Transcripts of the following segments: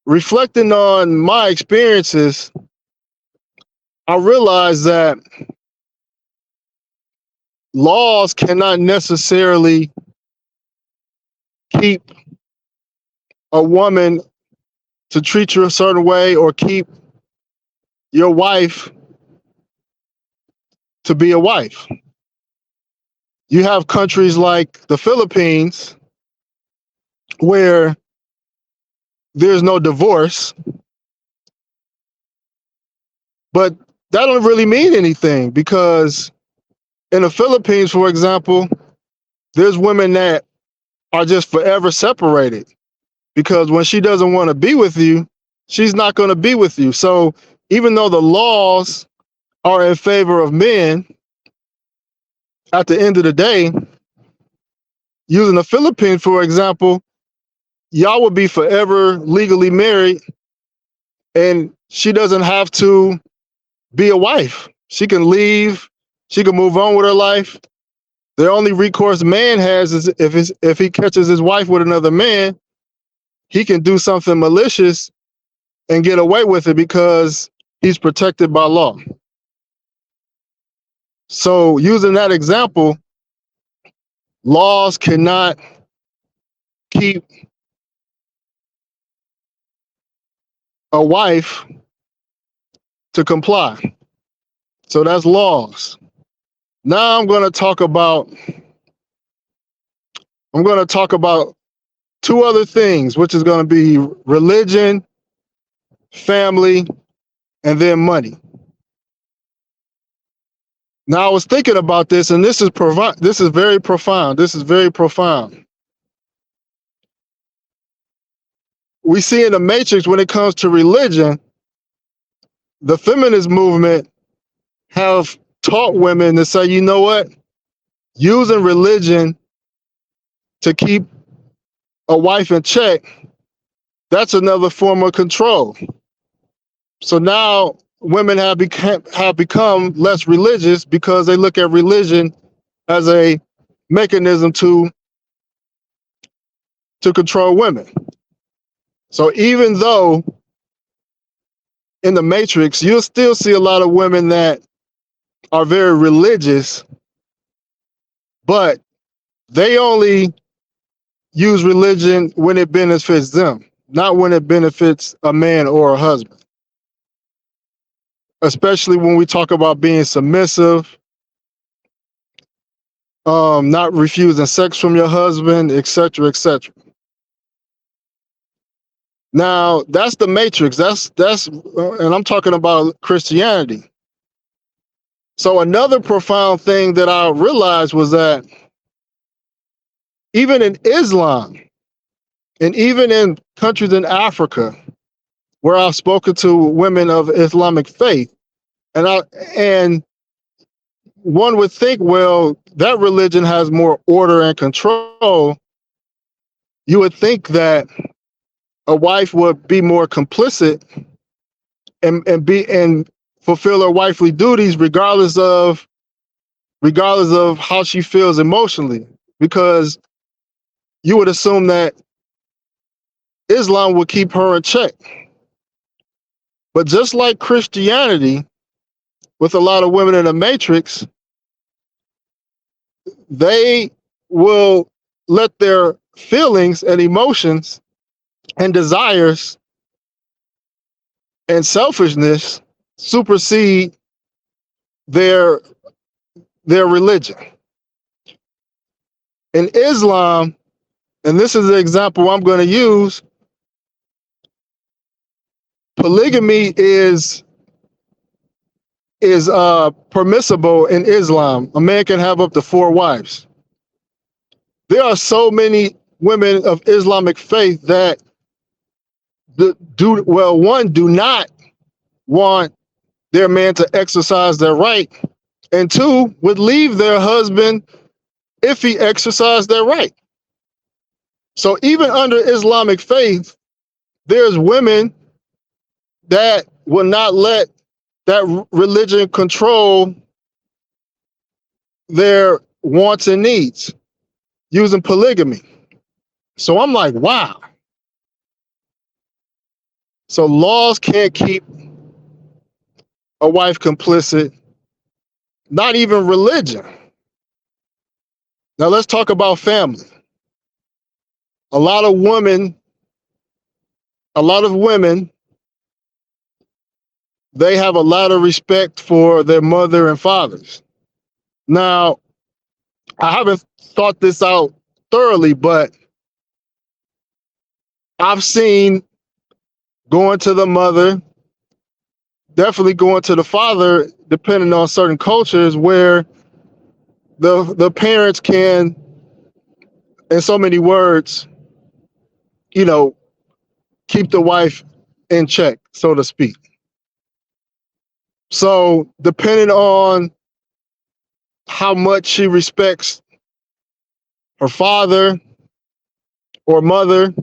reflecting on my experiences, I realized that laws cannot necessarily keep a woman to treat you a certain way or keep your wife to be a wife. You have countries like the Philippines where there's no divorce, but that don't really mean anything because in the Philippines, for example, there's women that are just forever separated because when she doesn't want to be with you, she's not going to be with you. So even though the laws are in favor of men, at the end of the day, using the Philippines, for example, y'all would be forever legally married and she doesn't have to be a wife. She can leave, she can move on with her life. The only recourse man has is if he catches his wife with another man, he can do something malicious and get away with it because he's protected by law. So using that example, laws cannot keep a wife to comply. So that's laws. Now I'm going to talk about two other things, which is going to be religion, family, and then money. Now I was thinking about this, and this is very profound. This is very profound. We see in the Matrix when it comes to religion, the feminist movement have taught women to say, you know what? Using religion to keep a wife in check, that's another form of control. So now women have become less religious because they look at religion as a mechanism to control women. So even though in the Matrix, you'll still see a lot of women that are very religious, but they only use religion when it benefits them, not when it benefits a man or a husband. Especially when we talk about being submissive, not refusing sex from your husband, etc., etc. Now that's the Matrix. And I'm talking about Christianity. So another profound thing that I realized was that even in Islam, and even in countries in Africa, where I've spoken to women of Islamic faith, and one would think, well, that religion has more order and control. You would think that a wife would be more complicit and fulfill her wifely duties regardless of how she feels emotionally, because you would assume that Islam would keep her in check. But just like Christianity, with a lot of women in the Matrix, they will let their feelings and emotions and desires and selfishness supersede their religion. In Islam, and this is the example I'm going to use, polygamy is permissible in Islam. A man can have up to 4 wives. There are so many women of Islamic faith that do not want their man to exercise their right, and 2, would leave their husband if he exercised their right. So even under Islamic faith, there's women that will not let that religion control their wants and needs using polygamy. So I'm like, wow. So laws can't keep a wife complicit, not even religion. Now let's talk about family. A lot of women, a lot of women, they have a lot of respect for their mother and fathers. Now, I haven't thought this out thoroughly, but I've seen going to the mother, definitely going to the father, depending on certain cultures where the parents can, in so many words, you know, keep the wife in check, so to speak. So depending on how much she respects her father or mother,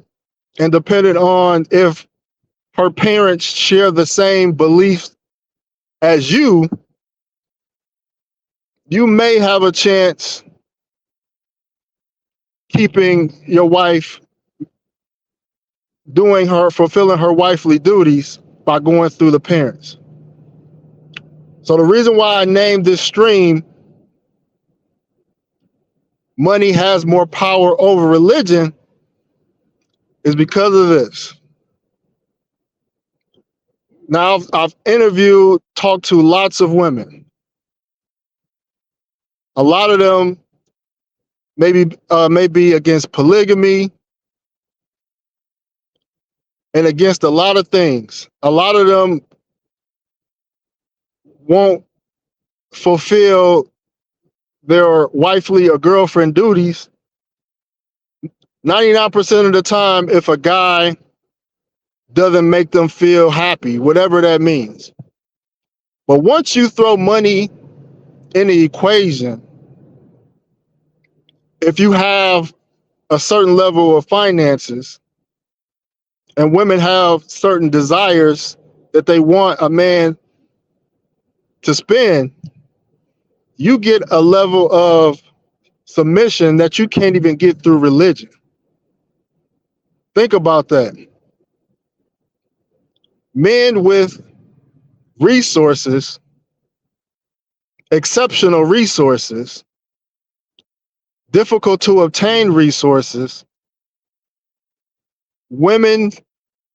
and depending on if her parents share the same beliefs as you may have a chance keeping your wife fulfilling her wifely duties by going through the parents. So the reason why I named this stream Money Has More Power Over Religion is because of this. Now I've interviewed, talked to lots of women. A lot of them may be against polygamy and against a lot of things. A lot of them won't fulfill their wifely or girlfriend duties 99% of the time if a guy doesn't make them feel happy, whatever that means. But once you throw money in the equation, if you have a certain level of finances and women have certain desires that they want a man to spend, you get a level of submission that you can't even get through religion. Think about that. Men with resources, exceptional resources, difficult to obtain resources, women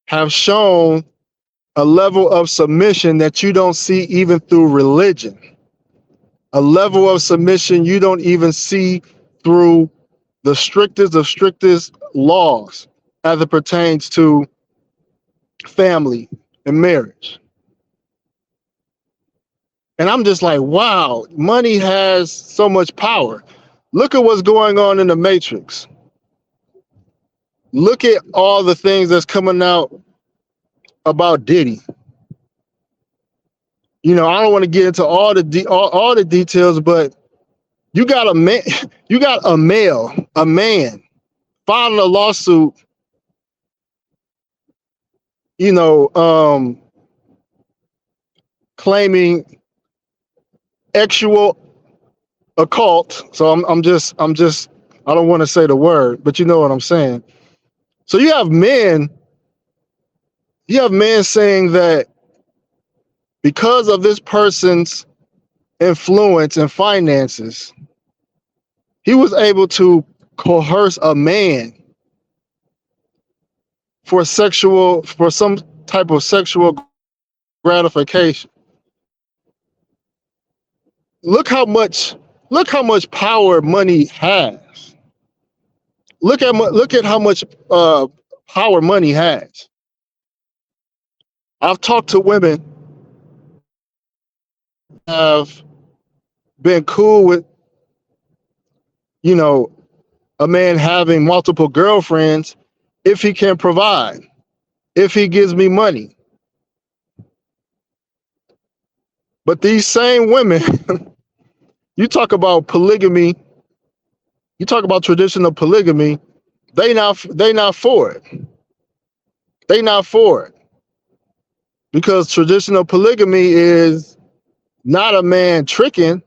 have shown a level of submission that you don't see even through religion. A level of submission you don't even see through the strictest of strictest laws as it pertains to family and marriage. And I'm just like, wow, money has so much power. Look at what's going on in the Matrix. Look at all the things that's coming out about Diddy. You know, I don't want to get into all the details, but you got a man, a man filing a lawsuit, you know, claiming sexual occult. So I'm just I don't want to say the word, but you know what I'm saying. So you have men saying that because of this person's influence and finances, he was able to coerce a man for some type of sexual gratification. Look how much power money has. Look at how much power money has. I've talked to women who have been cool with, you know, a man having multiple girlfriends if he can provide, if he gives me money. But these same women, you talk about polygamy, you talk about traditional polygamy, they not for it. They not for it. Because traditional polygamy is not a man tricking,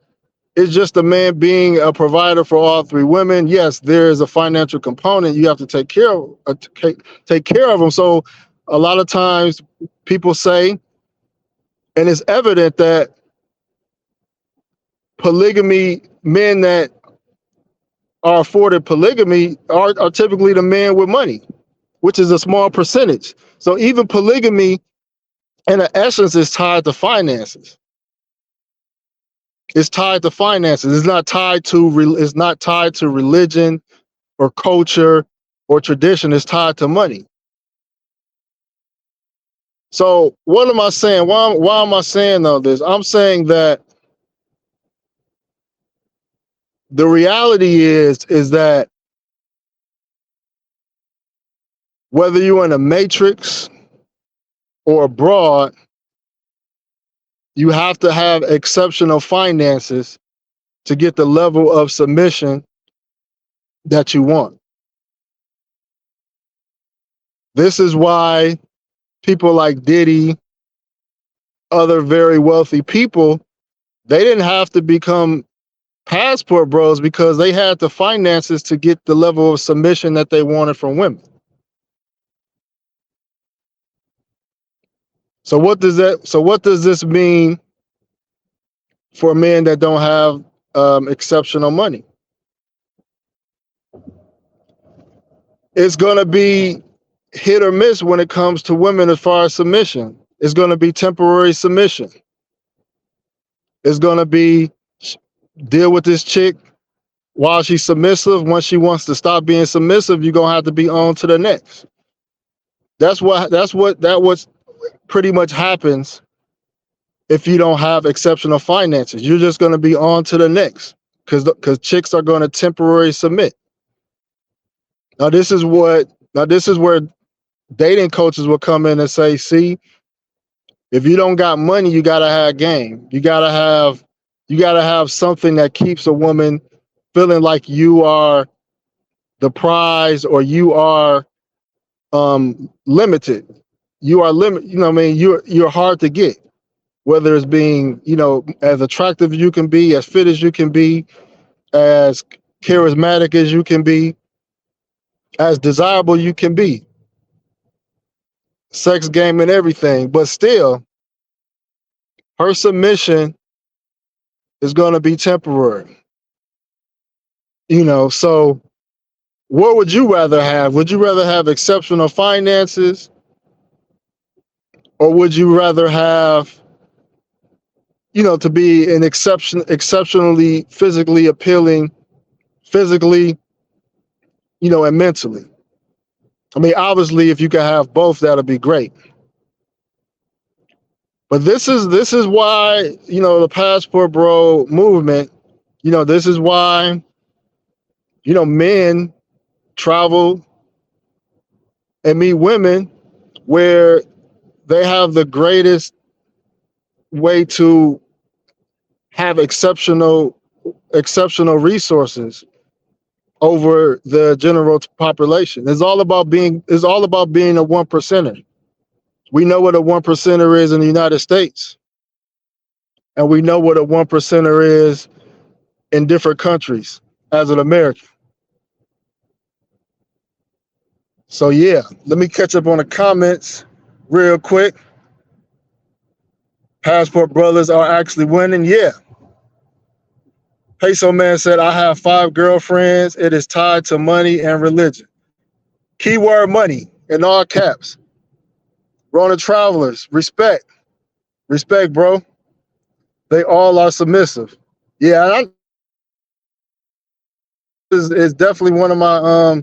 it's just a man being a provider for all three women. Yes, there is a financial component. You have to take care of them. So a lot of times people say, and it's evident that polygamy, men that are afforded polygamy are typically the men with money, which is a small percentage. So even polygamy, in essence, is tied to finances. It's tied to finances. It's not tied to religion or culture or tradition. It's tied to money. So what am I saying? Why am I saying all this? I'm saying that the reality is that whether you're in a matrix or abroad, you have to have exceptional finances to get the level of submission that you want. This is why people like Diddy, other very wealthy people, they didn't have to become passport bros because they had the finances to get the level of submission that they wanted from women. So what does this mean for men that don't have exceptional money? It's going to be hit or miss when it comes to women as far as submission. It's going to be temporary submission. It's going to be deal with this chick while she's submissive. Once she wants to stop being submissive, you're going to have to be on to the next. That's what pretty much happens if you don't have exceptional finances. You're just going to be on to the next because chicks are going to temporarily submit. Now this is where dating coaches will come in and say, see, if you don't got money, you gotta have game. You gotta have something that keeps a woman feeling like you are the prize or you are limited. You are limited. You know what I mean? You're hard to get. Whether it's being, as attractive as you can be, as fit as you can be, as charismatic as you can be, as desirable you can be. Sex game and everything, but still, her submission is going to be temporary. So what would you rather have? Would you rather have exceptional finances, or would you rather have, to be an exceptionally physically appealing, physically, and mentally? I mean, obviously, if you can have both, that'll be great. But this is why, the passport bro movement, this is why, men travel and meet women where they have the greatest way to have exceptional resources over the general population. It's all about being a one percenter. We know what a one percenter is in the United States, and we know what a one percenter is in different countries as an American. So yeah, let me catch up on the comments real quick. Passport brothers are actually winning. Yeah. Peso Man said, I have 5 girlfriends. It is tied to money and religion. Keyword money in all caps. Rona Travelers, respect. Respect, bro. They all are submissive. Yeah, is definitely one of my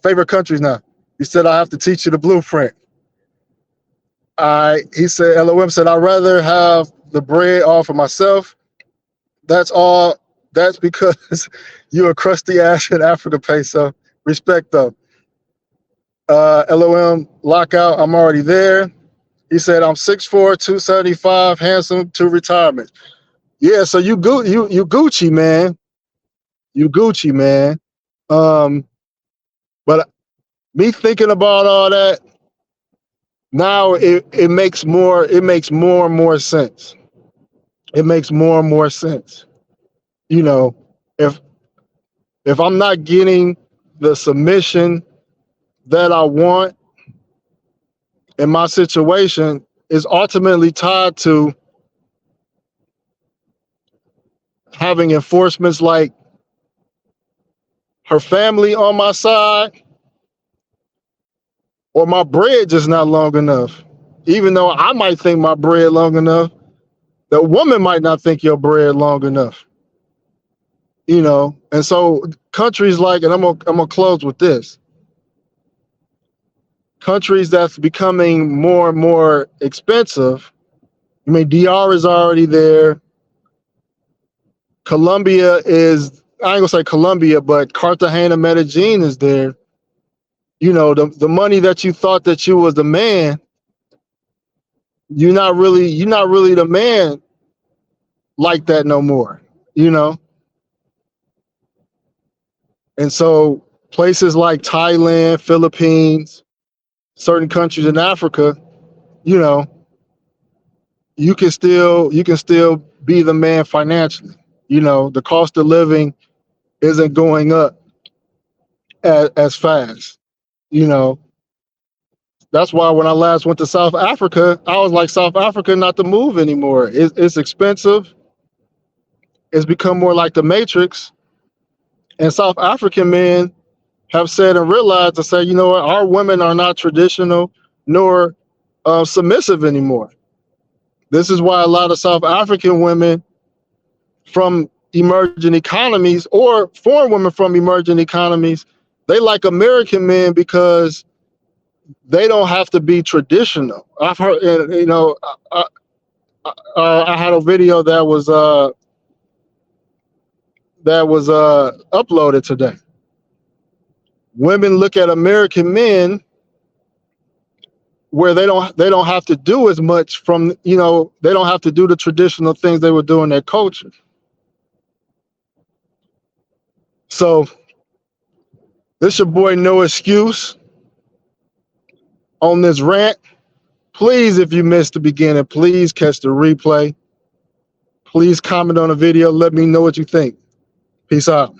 favorite countries now. He said, I have to teach you the blueprint. He said, LOM said, I'd rather have the bread all for myself. That's all. That's because you're a crusty ass in Africa, Peso. Respect, though. LOM, lockout, I'm already there. He said, I'm 6'4", 275, handsome to retirement. Yeah, so you Gucci, man. You Gucci, man. But me thinking about all that, now it makes more and more sense. It makes more and more sense. If I'm not getting the submission that I want, in my situation is ultimately tied to having enforcements like her family on my side, or my bread just not long enough. Even though I might think my bread long enough, the woman might not think your bread long enough. You know, and so countries like, and I'm gonna close with this. Countries that's becoming more and more expensive. I mean, DR is already there. Colombia is, I ain't gonna say Colombia, but Cartagena, Medellin is there. You know, the money that you thought that you was the man, you're not really the man like that no more, you know? And so places like Thailand, Philippines, certain countries in Africa, you know, you can still be the man financially. You know, the cost of living isn't going up as fast. You know, that's why when I last went to South Africa, I was like, South Africa not to move anymore. It's expensive. It's become more like the Matrix. And South African men have said and realized to say, you know what, our women are not traditional nor submissive anymore. This is why a lot of South African women from emerging economies, or foreign women from emerging economies, they like American men because they don't have to be traditional. I've heard, you know, I had a video that was uploaded today. Women look at American men where they don't have to do as much from, you know, they don't have to do the traditional things they would do in their culture. So this your boy No Excuse on this rant. Please, if you missed the beginning, please catch the replay. Please comment on the video. Let me know what you think. Peace out.